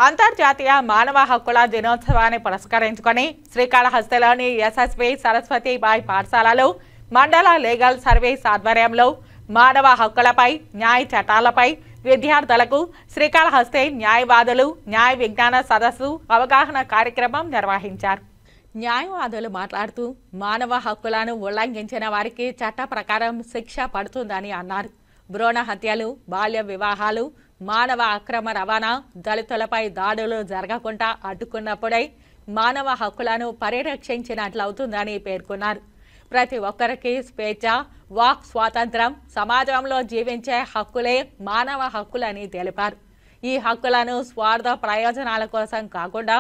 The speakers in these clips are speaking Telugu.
అంతర్జాతీయ మానవ హక్కుల దినోత్సవాన్ని పురస్కరించుకొని శ్రీకాళహస్తిలోని ఎస్ఎస్వి సరస్వతీబాయి పాఠశాలలో మండల లీగల్ సర్వీస్ ఆధ్వర్యంలో మానవ హక్కులపై న్యాయ చట్టాలపై విద్యార్థులకు శ్రీకాళహస్తి న్యాయవాదులు న్యాయ విజ్ఞాన సదస్సు అవగాహన కార్యక్రమం నిర్వహించారు. న్యాయవాదులు మాట్లాడుతూ మానవ హక్కులను ఉల్లంఘించిన వారికి చట్ట ప్రకారం శిక్ష పడుతుందని అన్నారు. భ్రూణ హత్యలు, బాల్య వివాహాలు, మానవ అక్రమ రవాణా, దళితులపై దాడులు జరగకుండా అడ్డుకున్నప్పుడే మానవ హక్కులను పరిరక్షించినట్లవుతుందని పేర్కొన్నారు. ప్రతి ఒక్కరికి స్వేచ్ఛ, వాక్ స్వాతంత్రం, సమాజంలో జీవించే హక్కులే మానవ హక్కులని తెలిపారు. ఈ హక్కులను స్వార్థ ప్రయోజనాల కోసం కాకుండా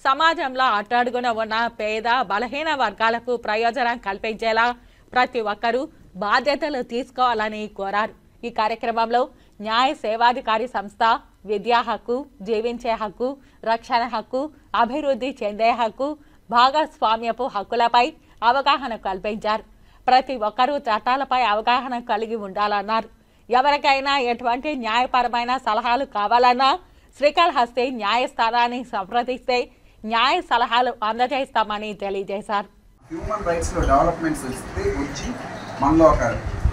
సమాజంలో అట్టడుగున ఉన్న పేద, బలహీన వర్గాలకు ప్రయోజనం కల్పించేలా ప్రతి ఒక్కరూ బాధ్యతలు తీసుకోవాలని కోరారు. ఈ కార్యక్రమంలో న్యాయ సేవాధికారి సంస్థ, విద్యా హక్కు, జీవించే హక్కు, రక్షణ హక్కు, అభివృద్ధి చెందే హక్కు, భాగస్వామ్యపు హక్కులపై అవగాహన కల్పించారు. ప్రతి ఒక్కరూ చట్టాలపై అవగాహన కలిగి ఉండాలన్నారు. ఎవరికైనా ఎటువంటి న్యాయపరమైన సలహాలు కావాలన్నా శ్రీకాళహస్తి న్యాయస్థానాన్ని సంప్రదిస్తే న్యాయ సలహాలు అందజేస్తామని తెలియజేశారు. హ్యూమన్ రైట్స్లో డెవలప్మెంట్స్ వచ్చి మనలో ఒక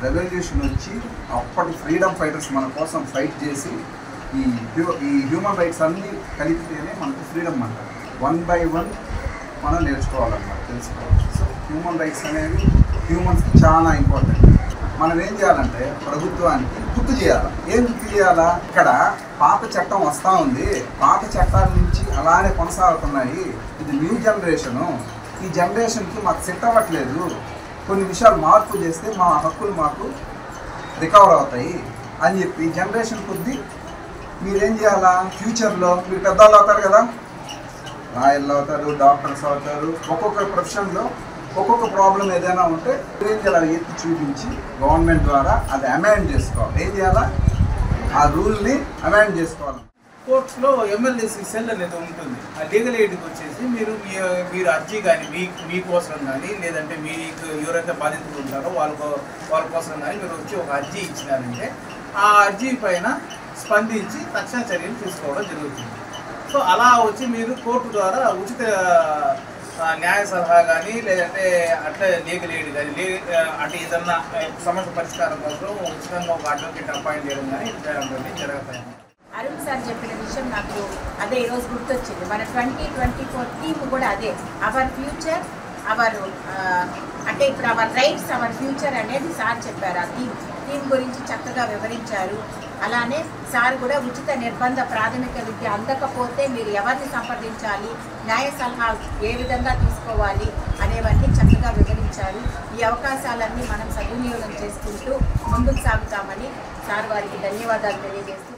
రెవల్యూషన్ వచ్చి అప్పటి ఫ్రీడమ్ ఫైటర్స్ మన కోసం ఫైట్ చేసి ఈ హ్యూమన్ రైట్స్ అన్నీ కలిపితేనే మనకు ఫ్రీడమ్ అంటారు. 1 by 1 మనం నేర్చుకోవాలన్నమాట, తెలుసుకోవాలి. సో హ్యూమన్ రైట్స్ అనేవి హ్యూమన్స్కి చాలా ఇంపార్టెంట్. మనం ఏం చేయాలంటే ప్రభుత్వానికి గుర్తు చేయాలి. ఏం గుర్తు చేయాలా? ఇక్కడ పాత చట్టం వస్తూ ఉంది, పాత చట్టాల నుంచి అలానే కొనసాగుతున్నాయి. ఇది న్యూ జనరేషను, ఈ జనరేషన్కి మాకు సెట్ అవ్వట్లేదు. కొన్ని విషయాలు మార్పు చేస్తే మా హక్కులు మాకు రికవర్ అవుతాయి అని చెప్పి జనరేషన్ కొద్దీ మీరేం చేయాలా? ఫ్యూచర్లో మీరు పెద్దవాళ్ళు అవుతారు కదా, లాయర్లు అవుతారు, డాక్టర్స్ అవుతారు. ఒక్కొక్క ప్రొఫెషన్లో ఒక్కొక్క ప్రాబ్లం ఏదైనా ఉంటే ఏం చేయాలి? ఎత్తి చూపించి గవర్నమెంట్ ద్వారా అది అమెండ్ చేసుకోవాలి. ఏం చేయాలా? ఆ రూల్ని అమెండ్ చేసుకోవాలి. కోర్ట్స్లో ఎమ్మెల్యేసీ సెల్ అనేది ఉంటుంది. ఆ లీగల్ ఎయిడ్కి వచ్చేసి మీరు అర్జీ కానీ మీకోసం కానీ, లేదంటే మీకు ఎవరైతే బాధితులు ఉంటారో వాళ్ళ కోసం కానీ మీరు వచ్చి ఒక అర్జీ ఇచ్చినారంటే ఆ అర్జీ పైన స్పందించి తక్షణ చర్యలు తీసుకోవడం జరుగుతుంది. సో అలా వచ్చి మీరు కోర్టు ద్వారా ఉచిత న్యాయ సలహా కానీ, లేదంటే అట్లా లీగల్ ఎయిడ్ కానీ, అంటే ఏదన్నా సమస్య పరిష్కారం కోసం ఉచితంగా ఒక అడ్వకేట్ అపాయింట్ చేయడం కానీ ఇట్లాంటివన్నీ జరుగుతాయి. అరుణ్ సార్ చెప్పిన విషయం నాకు అదే ఈరోజు గుర్తొచ్చింది. మన 2024 థీమ్ కూడా అదే, అవర్ ఫ్యూచర్ అవర్, అంటే ఇప్పుడు అవర్ రైట్స్ అవర్ ఫ్యూచర్ అనేది సార్ చెప్పారు. ఆ థీమ్ గురించి చక్కగా వివరించారు. అలానే సార్ కూడా ఉచిత నిర్బంధ ప్రాథమిక విద్య అందకపోతే మీరు ఎవరిని సంప్రదించాలి, న్యాయ సలహా ఏ విధంగా తీసుకోవాలి అనేవన్నీ చక్కగా వివరించారు. ఈ అవకాశాలన్నీ మనం సద్వినియోగం చేసుకుంటూ ముందుకు సాగుతామని సార్ వారికి ధన్యవాదాలు తెలియజేస్తూ